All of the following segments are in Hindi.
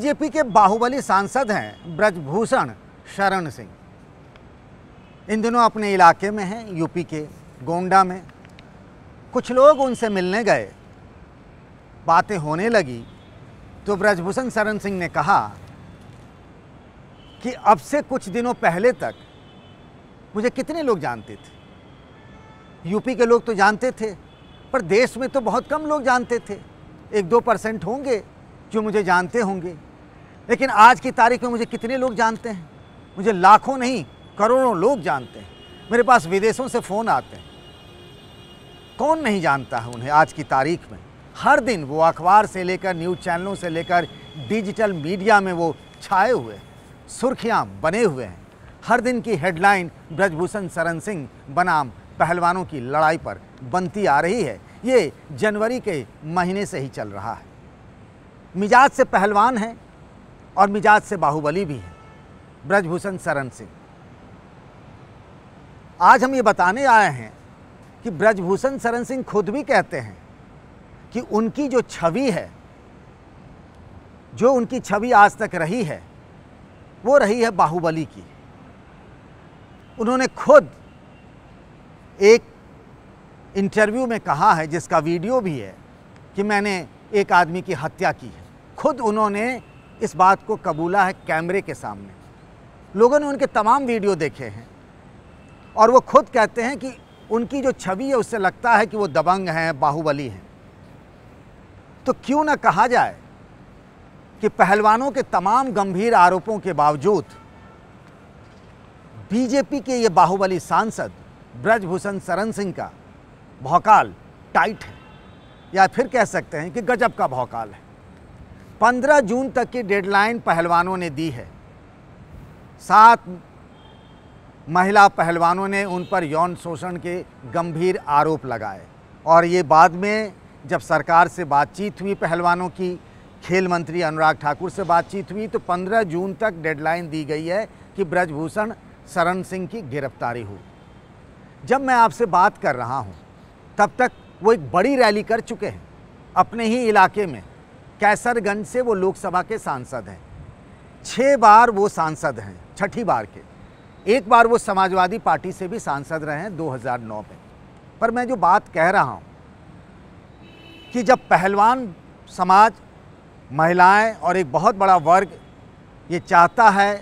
बीजेपी के बाहुबली सांसद हैं ब्रजभूषण शरण सिंह। इन दिनों अपने इलाके में हैं, यूपी के गोंडा में। कुछ लोग उनसे मिलने गए, बातें होने लगी तो ब्रजभूषण शरण सिंह ने कहा कि अब से कुछ दिनों पहले तक मुझे कितने लोग जानते थे। यूपी के लोग तो जानते थे, पर देश में तो बहुत कम लोग जानते थे। 1-2% होंगे जो मुझे जानते होंगे, लेकिन आज की तारीख में मुझे कितने लोग जानते हैं? मुझे लाखों नहीं, करोड़ों लोग जानते हैं। मेरे पास विदेशों से फ़ोन आते हैं। कौन नहीं जानता है उन्हें आज की तारीख में? हर दिन वो अखबार से लेकर न्यूज़ चैनलों से लेकर डिजिटल मीडिया में वो छाए हुए, सुर्खियां बने हुए हैं। हर दिन की हेडलाइन ब्रजभूषण शरण सिंह बनाम पहलवानों की लड़ाई पर बनती आ रही है। ये जनवरी के महीने से ही चल रहा है। मिजाज से पहलवान हैं और मिजाज से बाहुबली भी हैं ब्रजभूषण शरण सिंह। आज हम ये बताने आए हैं कि ब्रजभूषण शरण सिंह खुद भी कहते हैं कि उनकी जो छवि है, जो उनकी छवि आज तक रही है, वो रही है बाहुबली की। उन्होंने खुद एक इंटरव्यू में कहा है, जिसका वीडियो भी है, कि मैंने एक आदमी की हत्या की है। खुद उन्होंने इस बात को कबूला है कैमरे के सामने। लोगों ने उनके तमाम वीडियो देखे हैं और वो खुद कहते हैं कि उनकी जो छवि है उससे लगता है कि वो दबंग हैं, बाहुबली हैं। तो क्यों ना कहा जाए कि पहलवानों के तमाम गंभीर आरोपों के बावजूद बीजेपी के ये बाहुबली सांसद ब्रजभूषण शरण सिंह का भौकाल टाइट है, या फिर कह सकते हैं कि गजब का भौकाल है। 15 जून तक की डेडलाइन पहलवानों ने दी है। 7 महिला पहलवानों ने उन पर यौन शोषण के गंभीर आरोप लगाए और ये बाद में जब सरकार से बातचीत हुई, पहलवानों की, खेल मंत्री अनुराग ठाकुर से बातचीत हुई, तो 15 जून तक डेडलाइन दी गई है कि ब्रजभूषण शरण सिंह की गिरफ्तारी हो। जब मैं आपसे बात कर रहा हूं तब तक वो एक बड़ी रैली कर चुके हैं अपने ही इलाके में। कैसरगंज से वो लोकसभा के सांसद हैं। 6 बार वो सांसद हैं, 6ठी बार के। एक बार वो समाजवादी पार्टी से भी सांसद रहे हैं 2009 में। पर मैं जो बात कह रहा हूं कि जब पहलवान समाज, महिलाएं और एक बहुत बड़ा वर्ग ये चाहता है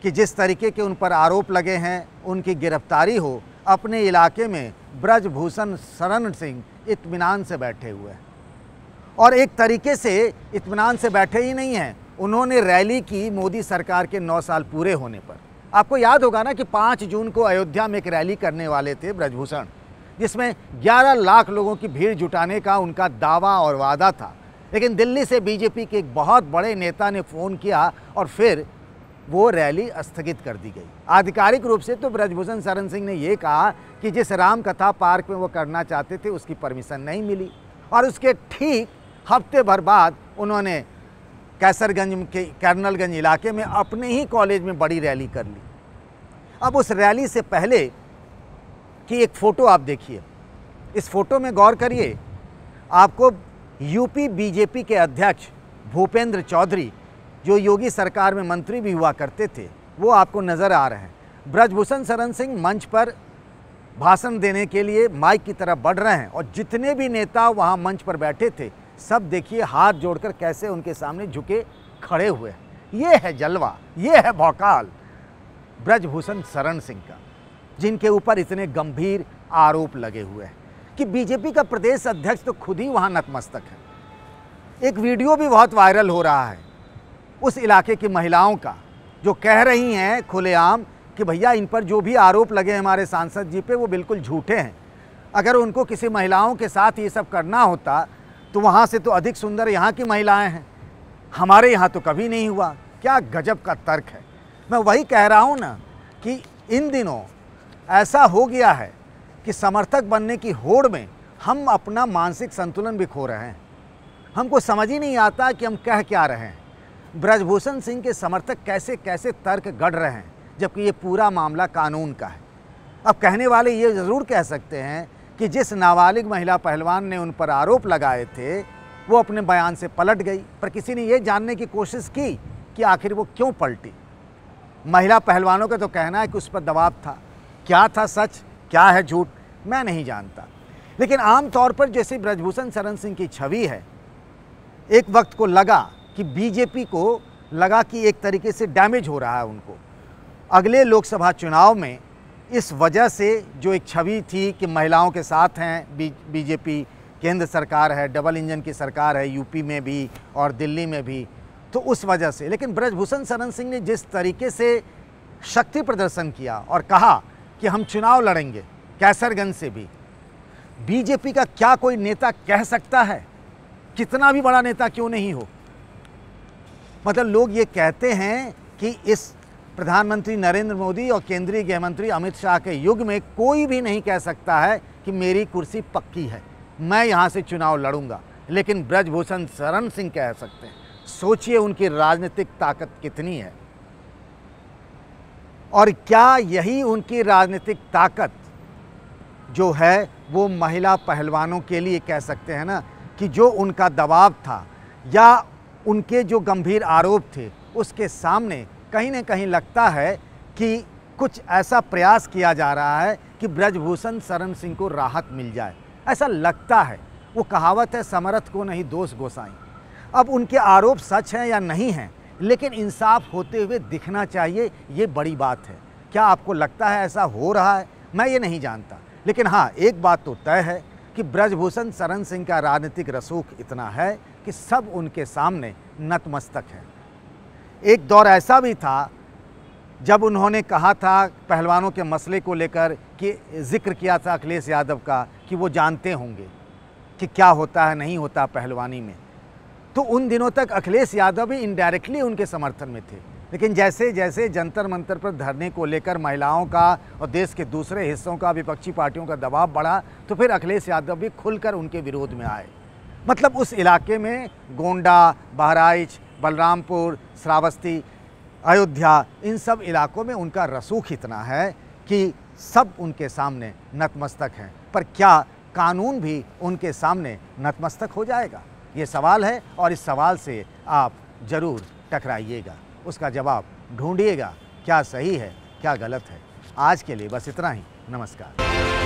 कि जिस तरीके के उन पर आरोप लगे हैं उनकी गिरफ्तारी हो, अपने इलाके में ब्रजभूषण शरण सिंह इत्मीनान से बैठे हुए हैं। और एक तरीके से इत्मीनान से बैठे ही नहीं हैं, उन्होंने रैली की मोदी सरकार के 9 साल पूरे होने पर। आपको याद होगा ना कि 5 जून को अयोध्या में एक रैली करने वाले थे ब्रजभूषण, जिसमें 11 लाख लोगों की भीड़ जुटाने का उनका दावा और वादा था। लेकिन दिल्ली से बीजेपी के एक बहुत बड़े नेता ने फ़ोन किया और फिर वो रैली स्थगित कर दी गई। आधिकारिक रूप से तो ब्रजभूषण शरण सिंह ने ये कहा कि जिस राम कथा पार्क में वो करना चाहते थे उसकी परमिशन नहीं मिली, और उसके ठीक हफ्ते भर बाद उन्होंने कैसरगंज के कर्नलगंज इलाके में अपने ही कॉलेज में बड़ी रैली कर ली। अब उस रैली से पहले की एक फ़ोटो आप देखिए, इस फोटो में गौर करिए। आपको यूपी बीजेपी के अध्यक्ष भूपेंद्र चौधरी, जो योगी सरकार में मंत्री भी हुआ करते थे, वो आपको नज़र आ रहे हैं। ब्रजभूषण शरण सिंह मंच पर भाषण देने के लिए माइक की तरफ बढ़ रहे हैं और जितने भी नेता वहाँ मंच पर बैठे थे, सब देखिए हाथ जोड़कर कैसे उनके सामने झुके खड़े हुए हैं। ये है जलवा, ये है भौकाल ब्रजभूषण शरण सिंह का, जिनके ऊपर इतने गंभीर आरोप लगे हुए हैं कि बीजेपी का प्रदेश अध्यक्ष तो खुद ही वहाँ नतमस्तक है। एक वीडियो भी बहुत वायरल हो रहा है उस इलाके की महिलाओं का, जो कह रही हैं खुलेआम कि भैया इन पर जो भी आरोप लगे हमारे सांसद जी पे वो बिल्कुल झूठे हैं। अगर उनको किसी महिलाओं के साथ ये सब करना होता तो वहाँ से तो अधिक सुंदर यहाँ की महिलाएं हैं, हमारे यहाँ तो कभी नहीं हुआ। क्या गजब का तर्क है। मैं वही कह रहा हूँ ना कि इन दिनों ऐसा हो गया है कि समर्थक बनने की होड़ में हम अपना मानसिक संतुलन भी खो रहे हैं। हमको समझ ही नहीं आता कि हम कह क्या रहे हैं। ब्रजभूषण सिंह के समर्थक कैसे कैसे तर्क गढ़ रहे हैं, जबकि ये पूरा मामला कानून का है। अब कहने वाले ये ज़रूर कह सकते हैं कि जिस नाबालिग महिला पहलवान ने उन पर आरोप लगाए थे वो अपने बयान से पलट गई। पर किसी ने ये जानने की कोशिश की कि आखिर वो क्यों पलटी। महिला पहलवानों का तो कहना है कि उस पर दबाव था। क्या था सच, क्या है झूठ, मैं नहीं जानता। लेकिन आमतौर पर जैसे ब्रजभूषण शरण सिंह की छवि है, एक वक्त को लगा कि बीजेपी को लगा कि एक तरीके से डैमेज हो रहा है उनको अगले लोकसभा चुनाव में। इस वजह से जो एक छवि थी कि महिलाओं के साथ हैं बीजेपी, केंद्र सरकार है, डबल इंजन की सरकार है यूपी में भी और दिल्ली में भी, तो उस वजह से। लेकिन ब्रजभूषण शरण सिंह ने जिस तरीके से शक्ति प्रदर्शन किया और कहा कि हम चुनाव लड़ेंगे कैसरगंज से भी, बीजेपी का क्या कोई नेता कह सकता है, कितना भी बड़ा नेता क्यों नहीं हो। मतलब लोग ये कहते हैं कि इस प्रधानमंत्री नरेंद्र मोदी और केंद्रीय गृह मंत्री अमित शाह के युग में कोई भी नहीं कह सकता है कि मेरी कुर्सी पक्की है, मैं यहाँ से चुनाव लड़ूंगा। लेकिन ब्रजभूषण शरण सिंह कह सकते हैं। सोचिए उनकी राजनीतिक ताकत कितनी है। और क्या यही उनकी राजनीतिक ताकत जो है वो महिला पहलवानों के लिए कह सकते हैं ना कि जो उनका दबाव था या उनके जो गंभीर आरोप थे उसके सामने कहीं न कहीं लगता है कि कुछ ऐसा प्रयास किया जा रहा है कि ब्रजभूषण शरण सिंह को राहत मिल जाए, ऐसा लगता है। वो कहावत है, समरथ को नहीं दोष गोसाई। अब उनके आरोप सच हैं या नहीं हैं, लेकिन इंसाफ होते हुए दिखना चाहिए, ये बड़ी बात है। क्या आपको लगता है ऐसा हो रहा है? मैं ये नहीं जानता। लेकिन हाँ, एक बात तो तय है कि ब्रजभूषण शरण सिंह का राजनीतिक रसूख इतना है कि सब उनके सामने नतमस्तक है। एक दौर ऐसा भी था जब उन्होंने कहा था पहलवानों के मसले को लेकर कि जिक्र किया था अखिलेश यादव का कि वो जानते होंगे कि क्या होता है नहीं होता पहलवानी में। तो उन दिनों तक अखिलेश यादव भी इनडायरेक्टली उनके समर्थन में थे। लेकिन जैसे जैसे जंतर मंतर पर धरने को लेकर महिलाओं का और देश के दूसरे हिस्सों का विपक्षी पार्टियों का दबाव बढ़ा, तो फिर अखिलेश यादव भी खुलकर उनके विरोध में आए। मतलब उस इलाके में गोंडा, बहराइच, बलरामपुर, श्रावस्ती, अयोध्या, इन सब इलाकों में उनका रसूख इतना है कि सब उनके सामने नतमस्तक हैं। पर क्या कानून भी उनके सामने नतमस्तक हो जाएगा? ये सवाल है और इस सवाल से आप ज़रूर टकराइएगा, उसका जवाब ढूंढिएगा, क्या सही है क्या गलत है। आज के लिए बस इतना ही। नमस्कार।